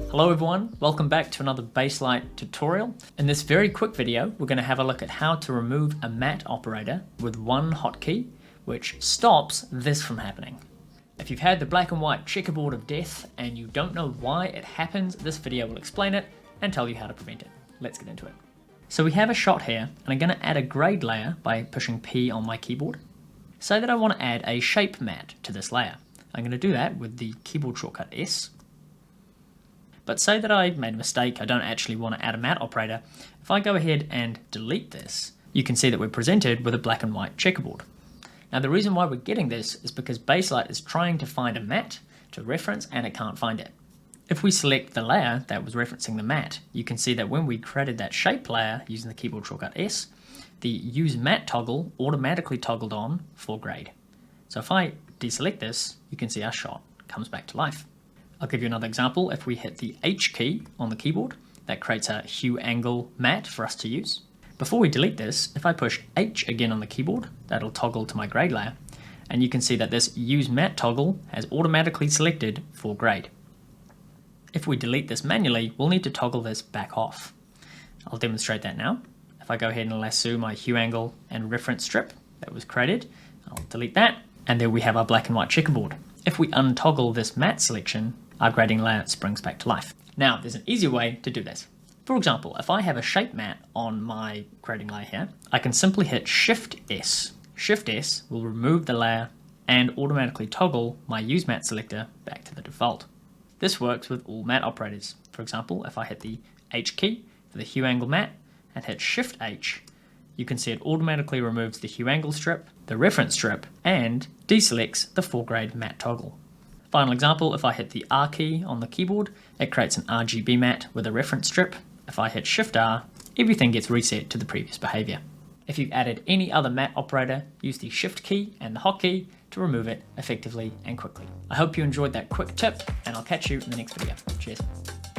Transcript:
Hello everyone, welcome back to another Baselight tutorial. In this very quick video, we're going to have a look at how to remove a matte operator with one hotkey, which stops this from happening. If you've had the black and white checkerboard of death and you don't know why it happens, this video will explain it and tell you how to prevent it. Let's get into it. So we have a shot here, and I'm going to add a grade layer by pushing P on my keyboard. Say that I want to add a shape matte to this layer. I'm going to do that with the keyboard shortcut S. But say that I made a mistake, I don't actually want to add a matte operator. If I go ahead and delete this, you can see that we're presented with a black and white checkerboard. Now the reason why we're getting this is because Baselight is trying to find a matte to reference and it can't find it. If we select the layer that was referencing the matte, you can see that when we created that shape layer using the keyboard shortcut S, the use matte toggle automatically toggled on for grade. So if I deselect this, you can see our shot comes back to life. I'll give you another example. If we hit the H key on the keyboard, that creates a hue angle matte for us to use. Before we delete this, if I push H again on the keyboard, that'll toggle to my grade layer. And you can see that this use matte toggle has automatically selected for grade. If we delete this manually, we'll need to toggle this back off. I'll demonstrate that now. If I go ahead and lasso my hue angle and reference strip that was created, I'll delete that. And there we have our black and white checkerboard. If we untoggle this matte selection, our grading layer springs back to life. Now, there's an easier way to do this. For example, if I have a shape matte on my grading layer here, I can simply hit Shift S. Shift S will remove the layer and automatically toggle my Use Matte selector back to the default. This works with all matte operators. For example, if I hit the H key for the hue angle matte and hit Shift H, you can see it automatically removes the hue angle strip, the reference strip, and deselects the foregrade matte toggle. Final example, if I hit the R key on the keyboard, it creates an RGB matte with a reference strip. If I hit Shift R, everything gets reset to the previous behavior. If you've added any other matte operator, use the Shift key and the hotkey to remove it effectively and quickly. I hope you enjoyed that quick tip, and I'll catch you in the next video. Cheers.